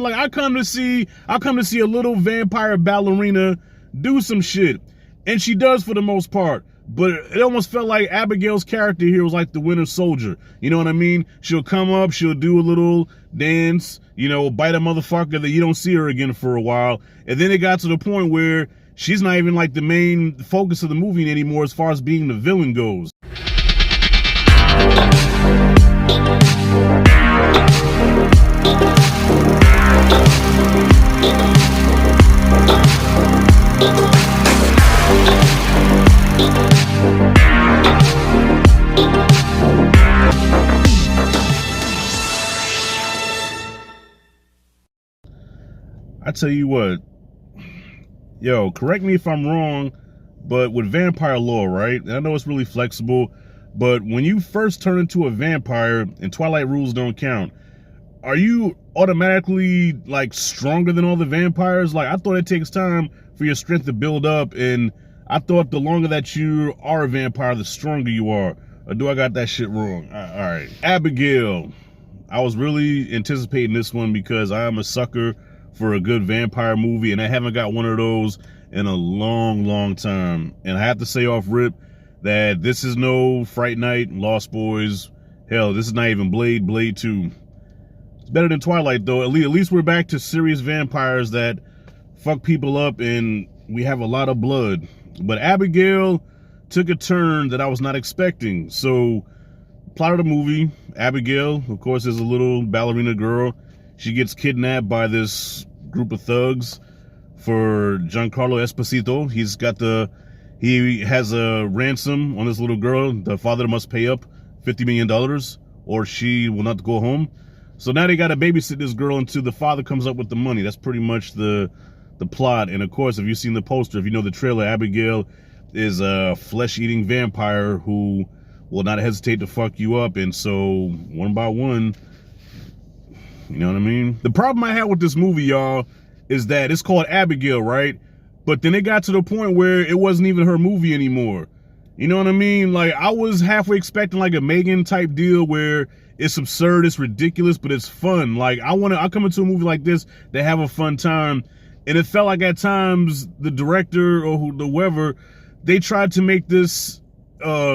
Like I come to see a little vampire ballerina do some shit. And she does for the most part. But it almost felt like Abigail's character here was like the Winter Soldier. You know what I mean? She'll come up, she'll do a little dance, you know, bite a motherfucker that you don't see her again for a while. And then it got to the point where she's not even like the main focus of the movie anymore as far as being the villain goes. I tell you what, yo, correct me if I'm wrong, but with vampire lore, right? And I know it's really flexible, but when you first turn into a vampire and Twilight rules don't count, are you automatically like stronger than all the vampires? Like I thought it takes time for your strength to build up, and I thought the longer that you are a vampire, the stronger you are. Or do I got that shit wrong? All right, Abigail. I was really anticipating this one because I am a sucker for a good vampire movie, and I haven't got one of those in a long time. And I have to say off rip that this is no Fright Night, Lost Boys. Hell, this is not even Blade 2. It's better than Twilight though. At least we're back to serious vampires that fuck people up and we have a lot of blood. But Abigail took a turn that I was not expecting. So, plot of the movie, Abigail, of course, is a little ballerina girl. She gets kidnapped by this group of thugs for Giancarlo Esposito. He has a ransom on this little girl. The father must pay up $50 million or she will not go home. So now they got to babysit this girl until the father comes up with the money. That's pretty much the plot. And of course, if you've seen the poster, if you know the trailer, Abigail is a flesh-eating vampire who will not hesitate to fuck you up. And so one by one, you know what I mean? The problem I had with this movie, y'all, is that it's called Abigail, right? But then it got to the point where it wasn't even her movie anymore. You know what I mean? Like, I was halfway expecting like a Megan type deal where it's absurd, it's ridiculous, but it's fun. Like, I come into a movie like this to have a fun time. And it felt like at times the director or whoever, they tried to make this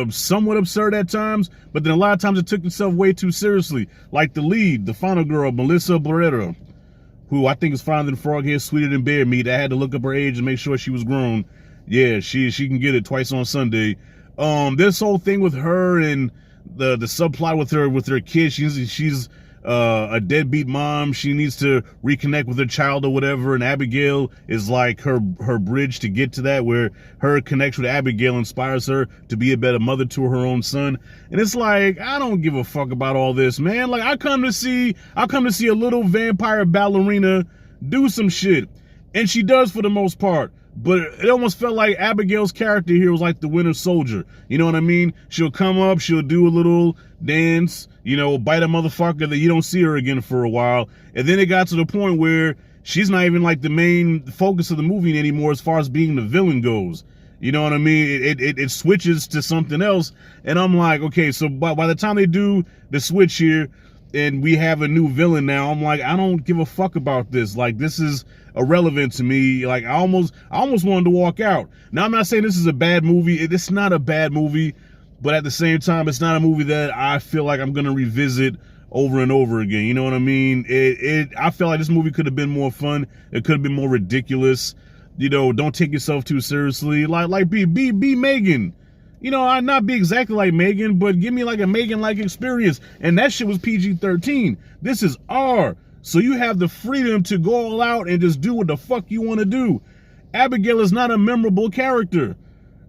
somewhat absurd at times, but then a lot of times it took itself way too seriously. Like the lead, the final girl, Melissa Barrera, who I think is finer than frog hair, sweeter than bear meat. I had to look up her age and make sure she was grown. Yeah, she can get it twice on Sunday. This whole thing with her and the subplot with her kid, she's a deadbeat mom. She needs to reconnect with her child or whatever, and Abigail is like her bridge to get to that, where her connection with Abigail inspires her to be a better mother to her own son. And it's like, I don't give a fuck about all this, man. Like I come to see a little vampire ballerina do some shit, and she does for the most part. But it almost felt like Abigail's character here was like the Winter Soldier. You know what I mean? She'll come up, she'll do a little dance, you know, bite a motherfucker that you don't see her again for a while. And then it got to the point where she's not even like the main focus of the movie anymore as far as being the villain goes. You know what I mean? It switches to something else. And I'm like, okay, so by the time they do the switch here and we have a new villain now, I'm like, I don't give a fuck about this. Like, this is irrelevant to me. Like, I almost wanted to walk out. Now, I'm not saying this is a bad movie. It's not a bad movie, but at the same time, it's not a movie that I feel like I'm going to revisit over and over again. You know what I mean? I feel like this movie could have been more fun. It could have been more ridiculous. You know, don't take yourself too seriously. Like be Megan. You know, I not be exactly like Megan, but give me like a Megan-like experience. And that shit was PG-13. This is R. So you have the freedom to go all out and just do what the fuck you want to do. Abigail is not a memorable character.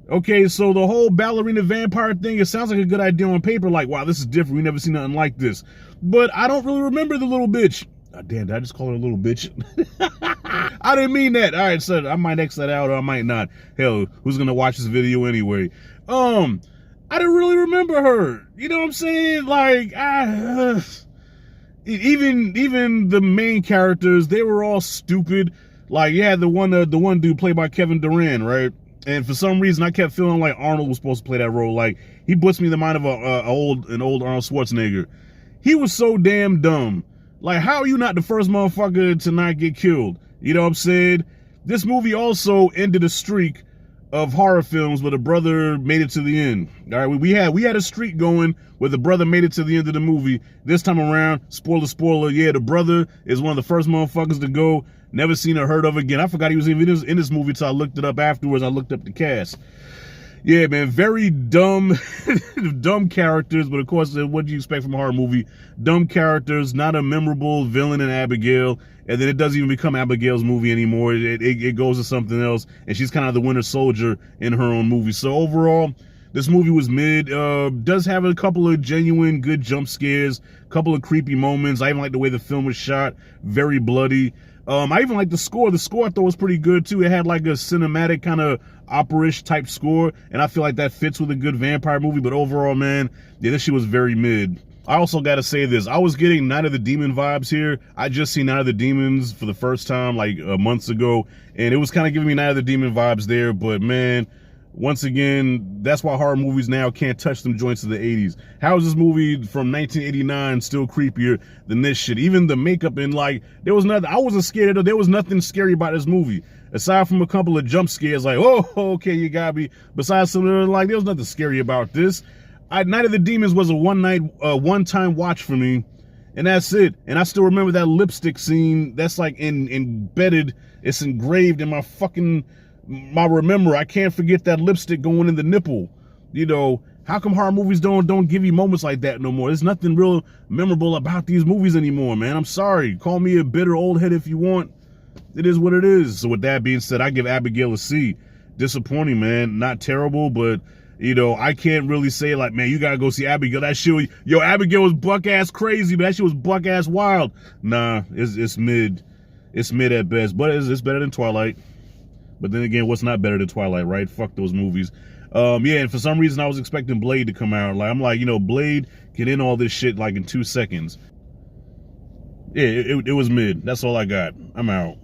Okay, so the whole ballerina vampire thing, it sounds like a good idea on paper. Like, wow, this is different. We never seen nothing like this. But I don't really remember the little bitch. Oh, damn, did I just call her a little bitch? I didn't mean that. All right, so I might X that out or I might not. Hell, who's going to watch this video anyway? I didn't really remember her. You know what I'm saying? Like, even the main characters, they were all stupid. Like, yeah, the one dude played by Kevin Durant, right? And for some reason, I kept feeling like Arnold was supposed to play that role. Like, he puts me in the mind of an old Arnold Schwarzenegger. He was so damn dumb. Like, how are you not the first motherfucker to not get killed? You know what I'm saying? This movie also ended a streak of horror films where the brother made it to the end. All right, we had a streak going where the brother made it to the end of the movie. This time around, spoiler, yeah, the brother is one of the first motherfuckers to go. Never seen or heard of again. I forgot he was even in this movie until I looked it up afterwards. I looked up the cast. Yeah, man, very dumb, dumb characters, but of course, what do you expect from a horror movie? Dumb characters, not a memorable villain in Abigail, and then it doesn't even become Abigail's movie anymore. It goes to something else, and she's kind of the winter soldier in her own movie. So overall, this movie was mid. Does have a couple of genuine good jump scares, a couple of creepy moments. I even like the way the film was shot, very bloody. I even like the score. The score I thought was pretty good too. It had like a cinematic kind of opera-ish type score, and I feel like that fits with a good vampire movie. But overall, man, yeah, this shit was very mid. I also got to say this. I was getting Night of the Demon vibes here. I just seen Night of the Demons for the first time like months ago, and it was kind of giving me Night of the Demon vibes there. But man, once again, that's why horror movies now can't touch them joints of the 80s. How is this movie from 1989 still creepier than this shit? Even the makeup and like, there was nothing, I wasn't scared of, there was nothing scary about this movie. Aside from a couple of jump scares like, oh, okay, you got me. Besides some of like, there was nothing scary about this. Night of the Demons was a one-time watch for me. And that's it. And I still remember that lipstick scene that's like embedded, it's engraved in my remember. I can't forget that lipstick going in the nipple. You know, how come horror movies don't give you moments like that no more? There's nothing real memorable about these movies anymore, man. I'm sorry. Call me a bitter old head if you want. It is what it is. So with that being said, I give Abigail a C. Disappointing, man. Not terrible, but you know, I can't really say like, man, you gotta go see Abigail. That shit, yo, Abigail was buck ass crazy, but that shit was buck ass wild. Nah, it's mid. It's mid at best, but it's better than Twilight. But then again, what's not better than Twilight, right? Fuck those movies. Yeah, and for some reason I was expecting Blade to come out. Like, I'm like, you know, Blade can end all this shit like in 2 seconds. Yeah, it was mid. That's all I got. I'm out.